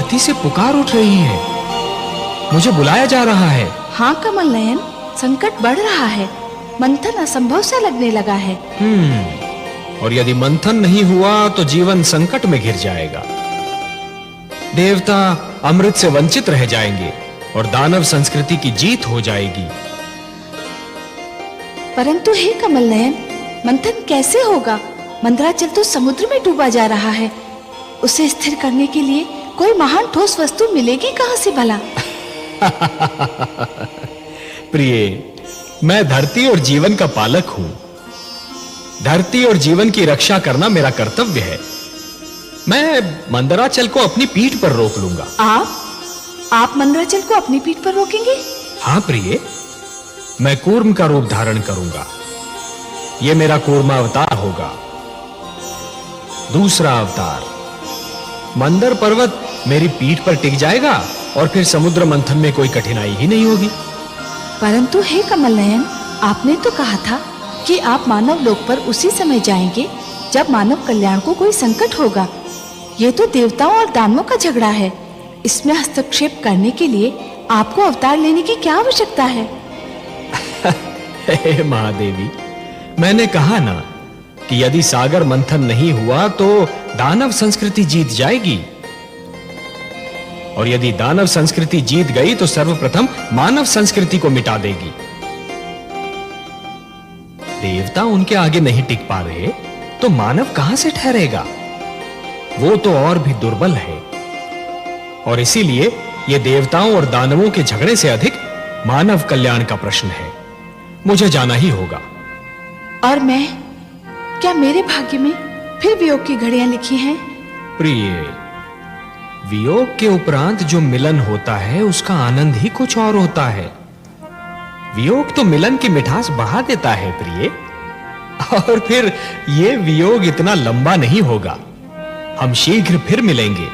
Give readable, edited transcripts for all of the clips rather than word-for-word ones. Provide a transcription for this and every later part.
छाती से पुकार उठ रही है। मुझे बुलाया जा रहा है। हाँ कमल नयन, संकट बढ़ रहा है। मंथन असंभव सा लगने लगा है। और यदि मंथन नहीं हुआ तो जीवन संकट में घिर जाएगा। देवता अमृत से वंचित रह जाएंगे और दानव संस्कृति की जीत हो जाएगी। परंतु हे कमल नयन, मंथन कैसे होगा? मंदराचल तो समुद्र में डूबा जा रहा है। उसे स्थिर करने के लिए कोई महान ठोस वस्तु मिलेगी कहां से भला? प्रिय, मैं धरती और जीवन का पालक हूं। धरती और जीवन की रक्षा करना मेरा कर्तव्य है। मैं मंदराचल को अपनी पीठ पर रोक लूंगा। आप मंदराचल को अपनी पीठ पर रोकेंगे? हाँ प्रिय, मैं कूर्म का रूप धारण करूंगा। यह मेरा कूर्मावतार होगा। दूसरा अवतार, मंदर पर्वत मेरी पीठ पर टिक जाएगा और फिर समुद्र मंथन में कोई कठिनाई ही नहीं होगी। परंतु हे कमल नयन, आपने तो कहा था कि आप मानव लोक पर उसी समय जाएंगे जब मानव कल्याण को कोई संकट होगा। ये तो देवताओं और दानवों का झगड़ा है। इसमें हस्तक्षेप करने के लिए आपको अवतार लेने की क्या आवश्यकता है? हे महादेवी, मैंने कहा ना कि यदि सागर मंथन नहीं हुआ तो दानव संस्कृति जीत जाएगी, और यदि दानव संस्कृति जीत गई तो सर्वप्रथम मानव संस्कृति को मिटा देगी। देवता उनके आगे नहीं टिक पा रहे तो मानव कहां से ठहरेगा? वो तो और भी दुर्बल है, और इसीलिए यह देवताओं और दानवों के झगड़े से अधिक मानव कल्याण का प्रश्न है। मुझे जाना ही होगा। और मैं, क्या मेरे भाग्य में फिर वियोग की घड़ियां लिखी हैं? प्रिय, वियोग के उपरांत जो मिलन होता है उसका आनंद ही कुछ और होता है। वियोग तो मिलन की मिठास बढ़ा देता है प्रिय, और फिर यह वियोग इतना लंबा नहीं होगा। हम शीघ्र फिर मिलेंगे।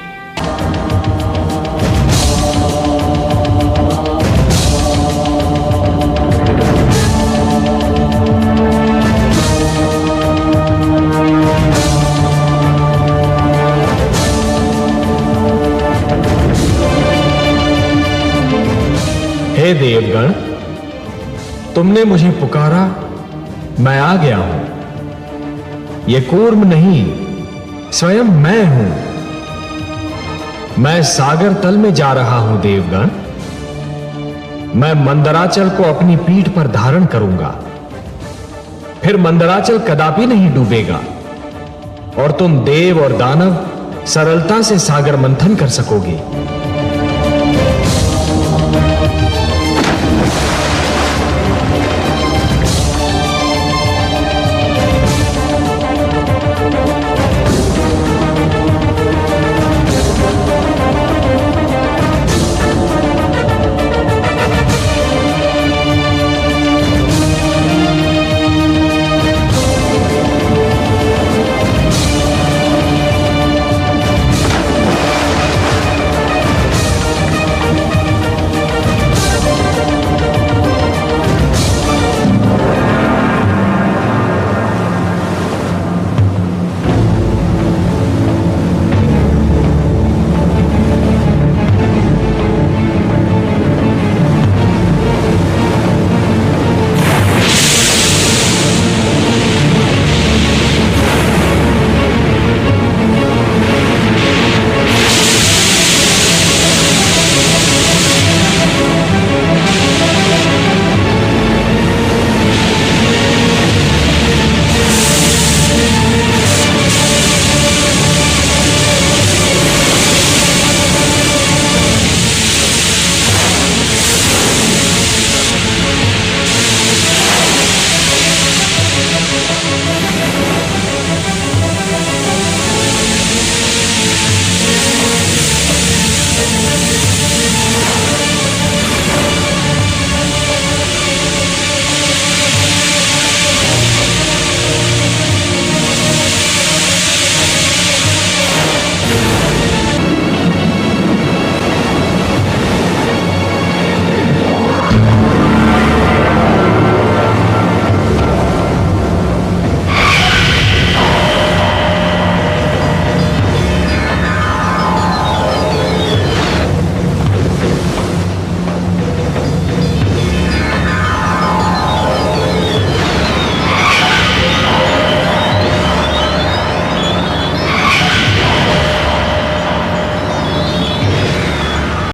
हे देवगण, तुमने मुझे पुकारा, मैं आ गया हूं। यह कूर्म नहीं, स्वयं मैं हूं। मैं सागर तल में जा रहा हूं देवगण। मैं मंदराचल को अपनी पीठ पर धारण करूंगा। फिर मंदराचल कदापि नहीं डूबेगा और तुम देव और दानव सरलता से सागर मंथन कर सकोगे।